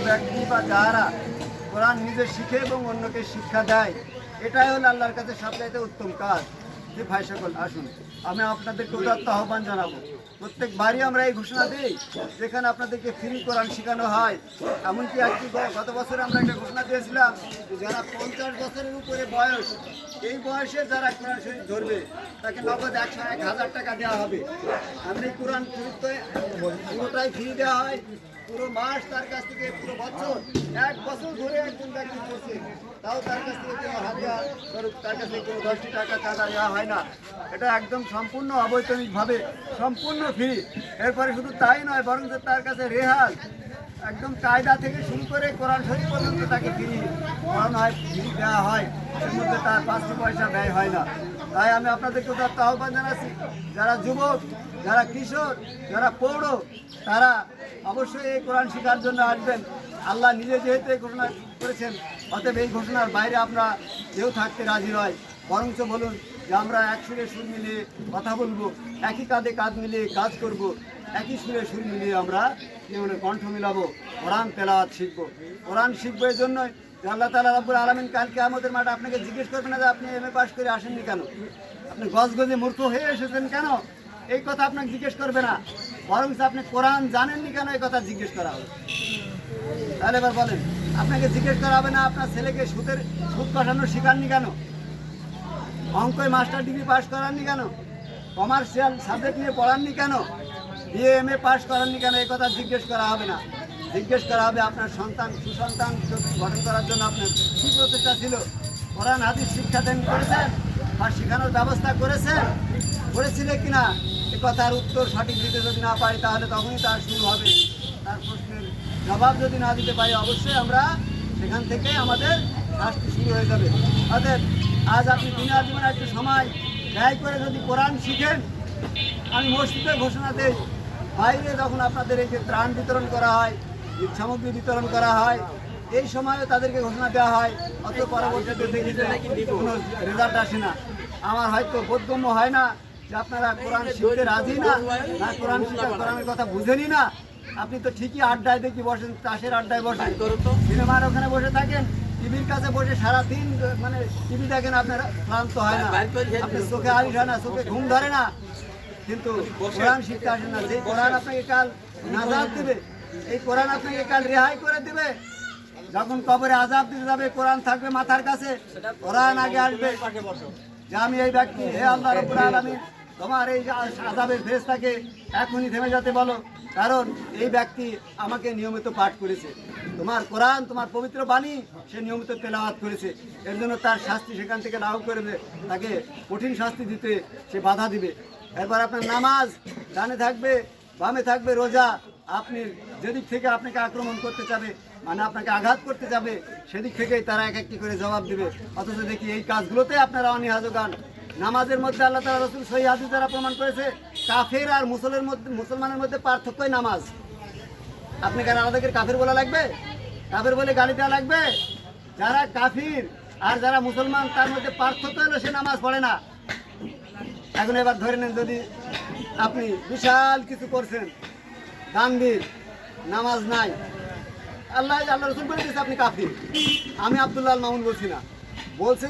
ব্যক্তি বা যারা কোরআন নিজে শিখে এবং অন্যকে শিক্ষা দেয়, এটাই হলো আল্লাহর কাছে সবচাইতে উত্তম কাজ। যে ভাই সকল আসুন, আমি আপনাদেরকে উদাত্ত আহ্বান জানাবো, প্রত্যেক বাড়ি আমরা এই ঘোষণা দিই যেখানে আপনাদেরকে ফ্রি কোরআন শেখানো হয়। এমনকি একটি গত বছর আমরা একটা ঘোষণা দিয়েছিলাম যে যারা 50 বছরের উপরে বয়স, এই বয়সে যারা কোরআন শরীফ ধরবে তাকে নগদ 1,000 টাকা দেওয়া হবে। আপনি কোরআন শরীফ তো পুরোটাই ফ্রি দেওয়া হয়, পুরো মাস তার কাছ থেকে, পুরো বছর 1 বছর ধরে একজন ব্যক্তি করছে, তাও তার কাছ থেকে কোনো হাজার তার কাছ থেকে কোনো 10টি টাকা চাঁদা দেওয়া হয় না। এটা একদম সম্পূর্ণ অবৈতনিকভাবে সম্পূর্ণ ফ্রি। এরপরে শুধু তাই নয়, বরং তার কাছে রেহাল একদম কায়দা থেকে শুরু করে কোরআন শরীফ পর্যন্ত তাকে ফ্রি পড়ানো হয়, ফ্রি দেওয়া হয়। এর মধ্যে তার 5টি পয়সা ব্যয় হয় না। তাই আমি আপনাদেরকে তার আহ্বান জানাচ্ছি, যারা যুবক, যারা কিশোর, যারা পৌঢ়, তারা অবশ্যই এই কোরআন শেখার জন্য আসবেন। আল্লাহ নিজে যেহেতু এই ঘোষণা করেছেন, অতএব এই ঘোষণার বাইরে আমরা কেউ থাকতে রাজি নয়। বরঞ্চ বলুন যে আমরা এক সুরে সুর মিলিয়ে কথা বলবো, একই কাঁধে কাঁধ মিলিয়ে কাজ করব, একই সুরে সুর মিলিয়ে আমরা কণ্ঠ মিলাবো, কোরআন তেলাওয়াত শিখবো। কোরআন শিখবো এই জন্যই যে আল্লাহ তাআলা রাব্বুল আলামিন কালকে আমাদের মাঠে আপনাকে জিজ্ঞেস করবে না যে আপনি এমএ পাস করে আসেননি কেন, আপনি গজগজে মূর্খ হয়ে এসেছেন কেন, এই কথা আপনাকে জিজ্ঞেস করবে না। বরং আপনি কোরআন জানেননি কেন, এই কথা জিজ্ঞেস করা হবে। তাহলে এবার বলেন, আপনাকে জিজ্ঞেস করা হবে না আপনার ছেলেকে সুদ কষানো শেখাননি কেন, অঙ্কয় মাস্টার ডিগ্রি পাস করাননি কেন, কমার্শিয়াল সাবজেক্ট নিয়ে পড়াননি কেন, বিএ এমএ পাস করাননি কেন, এই কথা জিজ্ঞেস করা হবে না। জিজ্ঞেস করা হবে আপনার সুসন্তান গঠন করার জন্য আপনার কী প্রচেষ্টা ছিল, কোরআন হাদিস শিক্ষা দান করেছেন বা শেখানোর ব্যবস্থা করেছিলেন কিনা, এ কথার উত্তর সঠিক দিতে যদি না পারি তাহলে তখনই তার শুরু হবে। তার প্রশ্নের জবাব যদি না দিতে পারি, অবশ্যই আমরা সেখান থেকে আমাদের শাস্তি শুরু হয়ে যাবে। অতএব আজ আপনি দুনিয়ার জীবনে একটু সময় ব্যয় করে যদি কোরআন শিখেন, আমি মসজিদে ঘোষণা দেই, বাইরে যখন আপনাদের এই যে ত্রাণ বিতরণ করা হয়, সামগ্রী বিতরণ করা হয়, এই সময়ও তাদেরকে ঘোষণা দেওয়া হয়, অত পরবর্তীতে দেখি যে কোনো রেজাল্ট আসে না। আমার হয়তো বোধগম্য হয় না যে আপনারা কোরআন শিখতে রাজি না, কোরআনের কথা বুঝেনি না। আপনি তো ঠিকই আড্ডায় দেখি বসেন, তাসের আড্ডায় বসেন, সিনেমার ওখানে বসে থাকেন, টিভির কাছে বসে সারাদিন টিভি দেখেন, আপনারা ক্লান্ত হয় না, আপনার চোখে আলিশ হয় না, চোখে ঘুম ধরে না, কিন্তু কোরআন শিখতে আসেন না। যে কোরআন আপনাকে কাল নাজাত দেবে, এই কোরআন আপনাকে কাল রেহাই করে দেবে। যখন কবরে আযাব দিতে যাবে, কোরআন থাকবে মাথার কাছে, কোরআন আগে আসবে যে আমি এই ব্যক্তি, হে আল্লাহ রাব্বুল আলামিন, তোমার এই আযাবের ফেরেশতাকে এখনই থেমে যেতে বলো, কারণ এই ব্যক্তি আমাকে নিয়মিত পাঠ করেছে, তোমার কোরআন, তোমার পবিত্র বাণী সে নিয়মিত তেলাওয়াত করেছে, এর জন্য তার শাস্তি সেখান থেকে লাঘব করবে, তাকে কঠিন শাস্তি দিতে সে বাধা দিবে। এরপর আপনার নামাজ, ডানে থাকবে বামে থাকবে রোজা, আপনি যেদিক থেকে আপনাকে আক্রমণ করতে যাবে, মানে আপনাকে আঘাত করতে যাবে, সেদিক থেকেই তারা এক একটি করে জবাব দিবে। অথচ দেখি এই কাজগুলোতে আপনারা অনীহাজগান। নামাজের মধ্যে আল্লাহ তাআলা রাসূল সহিহ হাদিস দ্বারা প্রমাণ করেছে, কাফের আর মুসলমানের মধ্যে পার্থক্যই নামাজ। আপনি কেন আমাদেরকে কাফের বলা লাগবে, কাফের বলে গালি দেওয়া লাগবে? যারা কাফির আর যারা মুসলমান, তার মধ্যে পার্থক্য হলো সে নামাজ পড়ে না। এখন এবার ধরে নেন, যদি আপনি বিশাল কিছু করছেন, দানবীর, নামাজ নাই, আল্লাহ রাসূল বলে দিয়েছে আপনি কাফির। আমি আব্দুল্লাহ আল মামুন বলছি না, বলছে যে